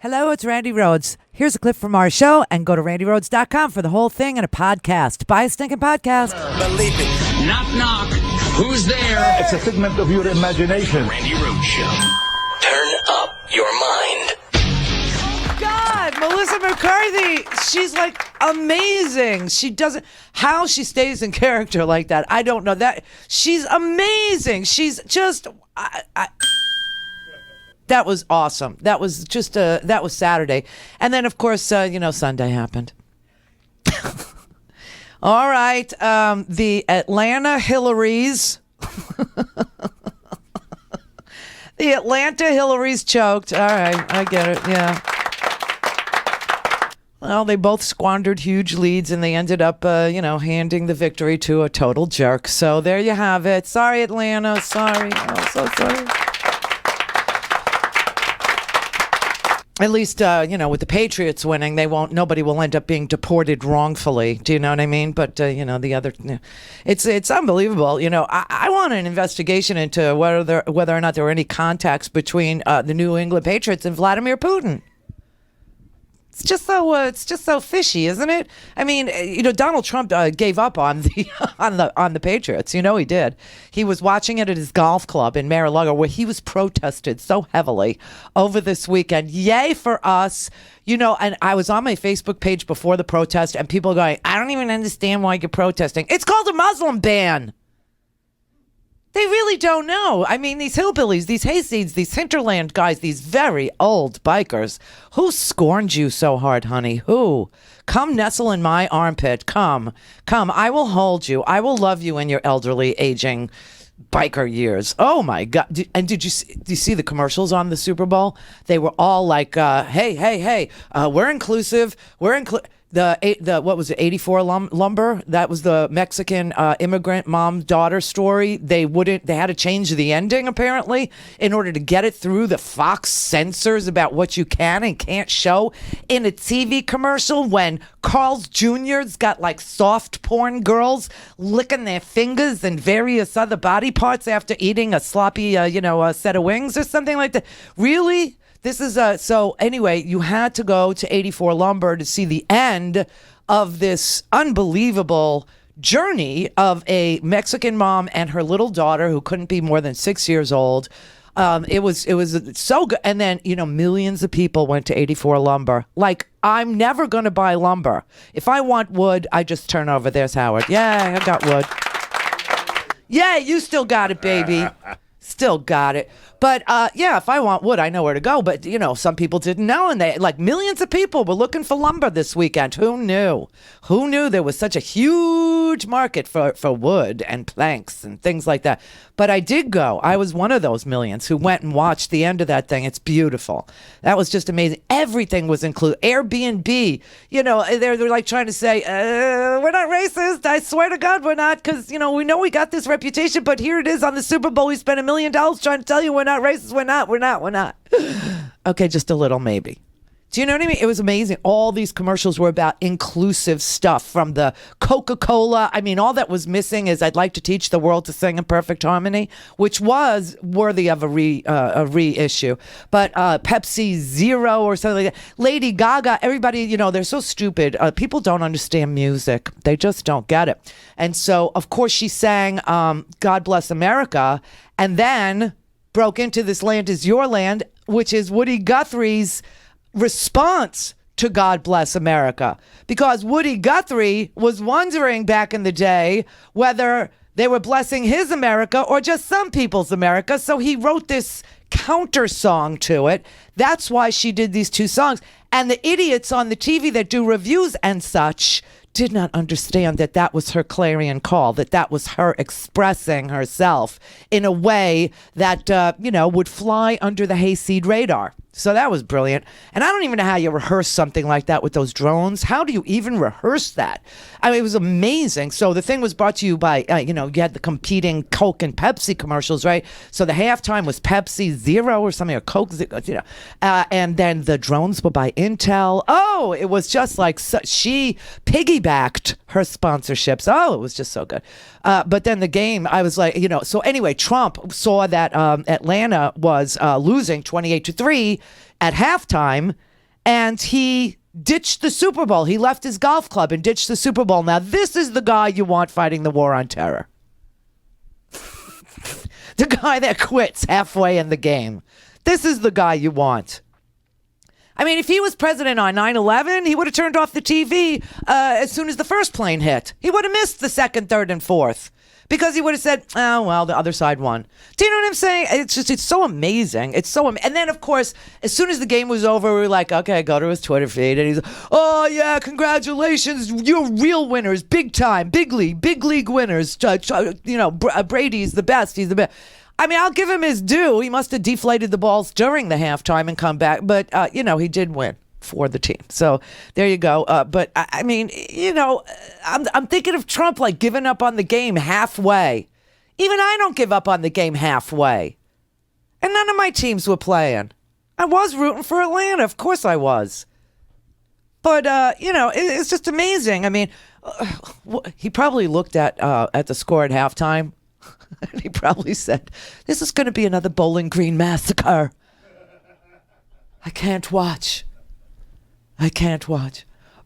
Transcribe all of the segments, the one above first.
Hello, it's Randy Rhodes. Here's a clip from our show, and go to randyrhodes.com for the whole thing in a podcast. Buy a stinking podcast. Believe it. Knock, knock. Who's there? It's a figment of your imagination. Randy Rhodes Show. Turn up your mind. God, Melissa McCarthy, she's like amazing. She doesn't, how she stays in character like that, I don't know. That she's amazing. She's just, that was awesome. That was just that was Saturday. And then, of course, Sunday happened. All right. The Atlanta Hillarys. The Atlanta Hillarys choked. All right. I get it. Yeah. Well, they both squandered huge leads, and they ended up, handing the victory to a total jerk. So there you have it. Sorry, Atlanta. Sorry. I'm so sorry. At least, with the Patriots winning, nobody will end up being deported wrongfully. Do you know what I mean? But, the other, it's unbelievable. I want an investigation into whether or not there were any contacts between the New England Patriots and Vladimir Putin. It's just so fishy, isn't it? I mean, Donald Trump gave up on the Patriots. He did. He was watching it at his golf club in Mar-a-Lago, where he was protested so heavily over this weekend. Yay for us. And I was on my Facebook page before the protest, and people going, I don't even understand why you're protesting. It's called a Muslim ban. They really don't know. I mean, these hillbillies, these hayseeds, these hinterland guys, these very old bikers. Who scorned you so hard, honey? Who? Come nestle in my armpit. Come. I will hold you. I will love you in your elderly, aging biker years. Oh, my God. Did you see the commercials on the Super Bowl? They were all like, hey, we're inclusive. What was it, 84 lumber? That was the Mexican immigrant mom-daughter story. They had to change the ending, apparently, in order to get it through the Fox censors about what you can and can't show in a TV commercial when Carl's Jr.'s got like soft porn girls licking their fingers and various other body parts after eating a sloppy, a set of wings or something like that. Really? This is so anyway, you had to go to 84 Lumber to see the end of this unbelievable journey of a Mexican mom and her little daughter who couldn't be more than 6 years old. It was so good. And then, millions of people went to 84 Lumber. Like, I'm never going to buy lumber. If I want wood, I just turn over. There's Howard. Yeah, I got wood. Yeah, you still got it, baby. Still got it. But, if I want wood, I know where to go. But, some people didn't know. And millions of people were looking for lumber this weekend. Who knew? Who knew there was such a huge market for wood and planks and things like that? But I did go. I was one of those millions who went and watched the end of that thing. It's beautiful. That was just amazing. Everything was included. Airbnb, they're like trying to say, we're not racist. I swear to God, we're not. Because, we know we got this reputation. But here it is on the Super Bowl. We spent $1 million trying to tell you we're not racist. We're not. Okay, just a little maybe. Do you know what I mean? It was amazing. All these commercials were about inclusive stuff from the Coca-Cola. I mean, all that was missing is I'd like to teach the world to sing in perfect harmony, which was worthy of a reissue. But Pepsi Zero or something like that. Lady Gaga, everybody, they're so stupid. People don't understand music. They just don't get it. And so, of course, she sang God Bless America and then broke into This Land Is Your Land, which is Woody Guthrie's response to God Bless America, because Woody Guthrie was wondering back in the day whether they were blessing his America or just some people's America. So he wrote this counter song to it. That's why she did these two songs. And the idiots on the TV that do reviews and such did not understand that was her clarion call, that was her expressing herself in a way that, would fly under the hayseed radar. So that was brilliant. And I don't even know how you rehearse something like that with those drones. How do you even rehearse that? I mean, it was amazing. So the thing was brought to you by, you had the competing Coke and Pepsi commercials, right? So the halftime was Pepsi Zero or something, or Coke, and then the drones were by Intel. Oh, it was just like she piggybacked her sponsorships. Oh, it was just so good. But then the game, I was like, so anyway, Trump saw that Atlanta was losing 28-3 at halftime. and he ditched the Super Bowl. He left his golf club and ditched the Super Bowl. Now, this is the guy you want fighting the war on terror. The guy that quits halfway in the game. This is the guy you want. I mean, if he was president on 9/11, he would have turned off the TV as soon as the first plane hit. He would have missed the second, third, and fourth because he would have said, oh, well, the other side won. Do you know what I'm saying? It's so amazing. And then, of course, as soon as the game was over, we were like, okay, go to his Twitter feed. And he's, oh, yeah, congratulations. You're real winners, big time, big league winners. Brady's the best. He's the best. I mean, I'll give him his due. He must have deflated the balls during the halftime and come back. But, he did win for the team. So there you go. But, I mean, I'm thinking of Trump like giving up on the game halfway. Even I don't give up on the game halfway. And none of my teams were playing. I was rooting for Atlanta. Of course I was. But, it's just amazing. I mean, he probably looked at the score at halftime. And he probably said, this is going to be another Bowling Green massacre. I can't watch.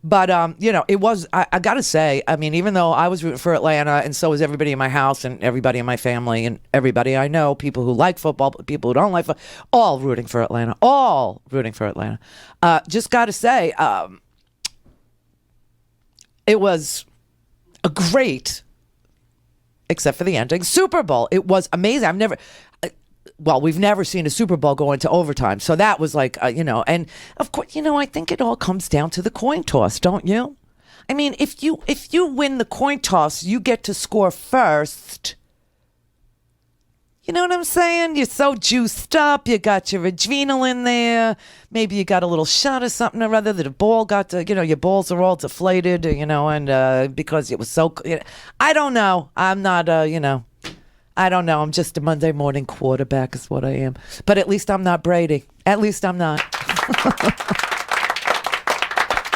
But, it was, I got to say, I mean, even though I was rooting for Atlanta and so was everybody in my house and everybody in my family and everybody I know, people who like football, people who don't like football, all rooting for Atlanta. Just got to say, it was a great, except for the ending, Super Bowl. It was amazing. We've never seen a Super Bowl go into overtime. So that was like, and of course, I think it all comes down to the coin toss, don't you? I mean, if you win the coin toss, you get to score first. You know what I'm saying? You're so juiced up. You got your adrenaline there. Maybe you got a little shot of something or other. The ball got to, your balls are all deflated, and because it was so, I don't know. I'm not, I don't know. I'm just a Monday morning quarterback is what I am. But at least I'm not Brady. At least I'm not.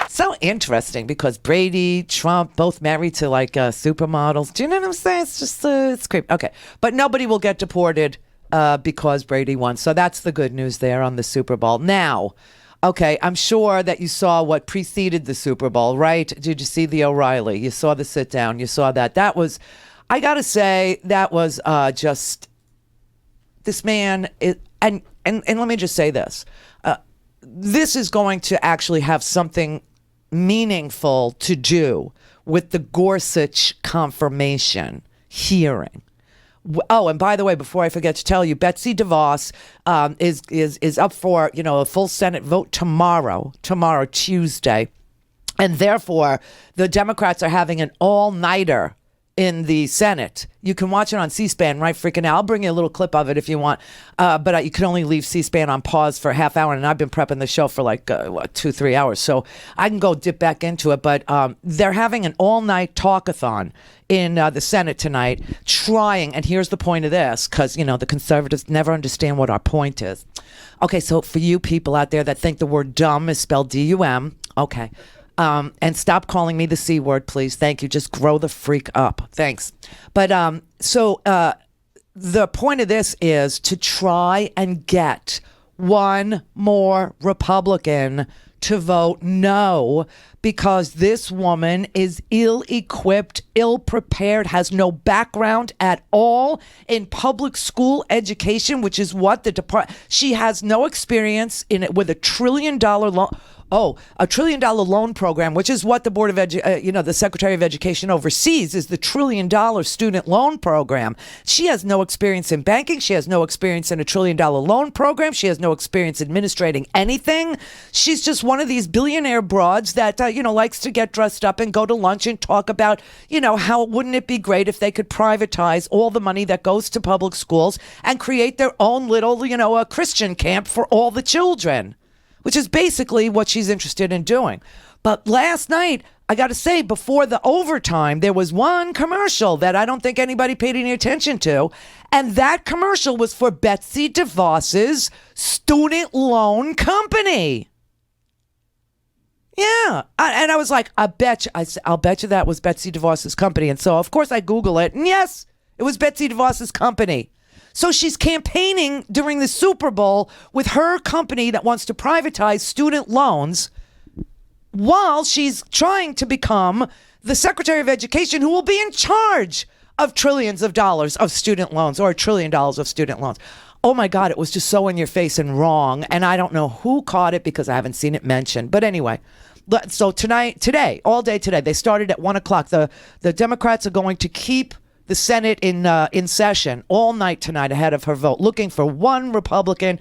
So interesting because Brady, Trump, both married to like supermodels. Do you know what I'm saying? It's just, it's creepy. Okay. But nobody will get deported because Brady won. So that's the good news there on the Super Bowl. Now, okay, I'm sure that you saw what preceded the Super Bowl, right? Did you see the O'Reilly? You saw the sit down. You saw that. That was, I got to say, that was just, this man, and let me just say this. This is going to actually have something meaningful to do with the Gorsuch confirmation hearing. Oh, and by the way, before I forget to tell you, Betsy DeVos is up for a full Senate vote tomorrow, Tuesday, and therefore the Democrats are having an all-nighter in the Senate. You can watch it on C-SPAN right freaking now. I'll bring you a little clip of it if you want. But you can only leave C-SPAN on pause for a half hour, and I've been prepping the show for like 2-3 hours. So I can go dip back into it. But they're having an all-night talkathon in the Senate tonight trying, and here's the point of this, because, the conservatives never understand what our point is. Okay, so for you people out there that think the word dumb is spelled D-U-M, okay. And stop calling me the C word, please. Thank you. Just grow the freak up. Thanks. But so the point of this is to try and get one more Republican to vote no, because this woman is ill-equipped, ill-prepared, has no background at all in public school education, which is what the department. She has no experience in it with $1 trillion loan. Oh, $1 trillion loan program, which is what the Board of the Secretary of Education oversees, is the $1 trillion student loan program. She has no experience in banking. She has no experience in $1 trillion loan program. She has no experience administrating anything. She's just one of these billionaire broads that, likes to get dressed up and go to lunch and talk about, how wouldn't it be great if they could privatize all the money that goes to public schools and create their own little, a Christian camp for all the children, which is basically what she's interested in doing. But last night, I got to say, before the overtime, there was one commercial that I don't think anybody paid any attention to. And that commercial was for Betsy DeVos's student loan company. Yeah. And I was like, I'll bet you that was Betsy DeVos's company. And so, of course, I Google it. And yes, it was Betsy DeVos's company. So she's campaigning during the Super Bowl with her company that wants to privatize student loans while she's trying to become the Secretary of Education who will be in charge of trillions of dollars of student loans, or $1 trillion of student loans. Oh my God, it was just so in your face and wrong. And I don't know who caught it because I haven't seen it mentioned. But anyway, so today, all day today, they started at 1 o'clock. The Democrats are going to keep the Senate in session all night tonight ahead of her vote, looking for one Republican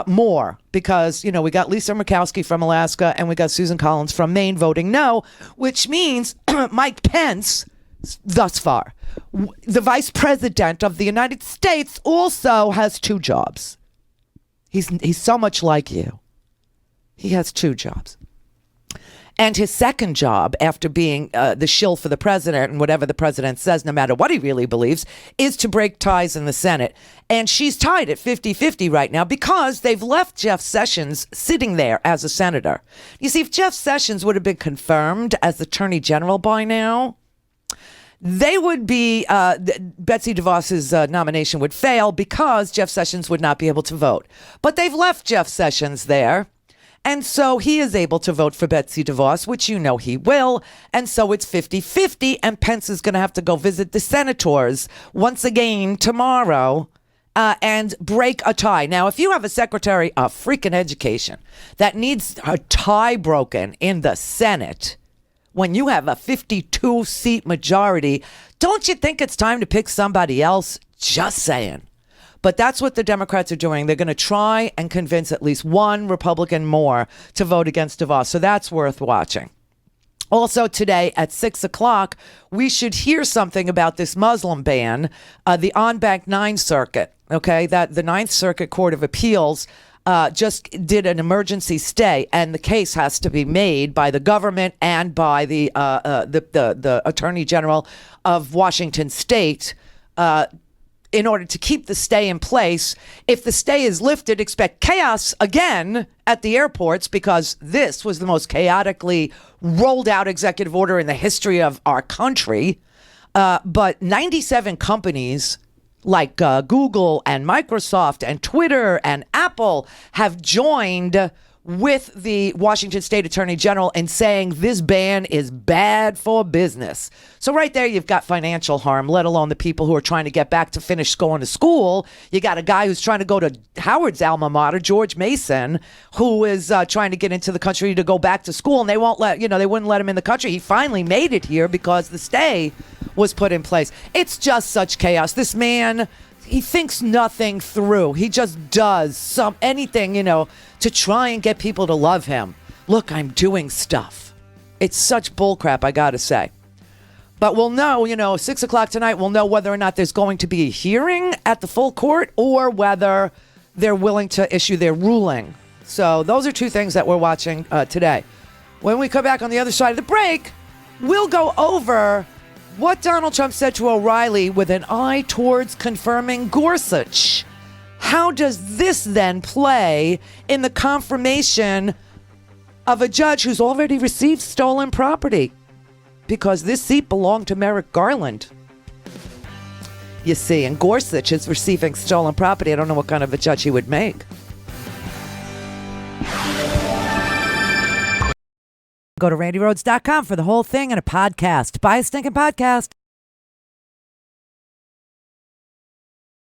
more, because, you know, we got Lisa Murkowski from Alaska and we got Susan Collins from Maine voting no, which means Mike Pence, thus far, the vice president of the United States, also has 2 jobs. He's so much like you. He has 2 jobs. And his second job, after being the shill for the president and whatever the president says, no matter what he really believes, is to break ties in the Senate. And she's tied at 50-50 right now because they've left Jeff Sessions sitting there as a senator. You see, if Jeff Sessions would have been confirmed as Attorney General by now, they would be, Betsy DeVos's nomination would fail because Jeff Sessions would not be able to vote. But they've left Jeff Sessions there. And so he is able to vote for Betsy DeVos, which you know he will. And so it's 50-50. And Pence is going to have to go visit the senators once again tomorrow and break a tie. Now, if you have a Secretary of freaking Education that needs a tie broken in the Senate, when you have a 52-seat majority, don't you think it's time to pick somebody else? Just saying. But that's what the Democrats are doing. They're going to try and convince at least one Republican more to vote against DeVos. So that's worth watching. Also today at 6 o'clock, we should hear something about this Muslim ban, the en banc 9 Circuit. Okay, that the 9th Circuit Court of Appeals just did an emergency stay, and the case has to be made by the government and by the Attorney General of Washington State in order to keep the stay in place. If the stay is lifted, expect chaos again at the airports, because this was the most chaotically rolled out executive order in the history of our country. But 97 companies like Google and Microsoft and Twitter and Apple have joined with the Washington State Attorney General in saying this ban is bad for business. So right there, you've got financial harm, let alone the people who are trying to get back to finish going to school. You got a guy who's trying to go to Howard's alma mater, George Mason, who is trying to get into the country to go back to school, and they wouldn't let him in the country. He finally made it here because the stay was put in place. It's just such chaos. This man, he thinks nothing through. He just does anything, to try and get people to love him. Look, I'm doing stuff. It's such bullcrap, I gotta say. But we'll know, 6 o'clock tonight, we'll know whether or not there's going to be a hearing at the full court or whether they're willing to issue their ruling. So those are 2 things that we're watching today. When we come back on the other side of the break, we'll go over what Donald Trump said to O'Reilly with an eye towards confirming Gorsuch. How does this then play in the confirmation of a judge who's already received stolen property? Because this seat belonged to Merrick Garland. You see, and Gorsuch is receiving stolen property. I don't know what kind of a judge he would make. Go to randyrhodes.com for the whole thing and a podcast. Buy a stinking podcast.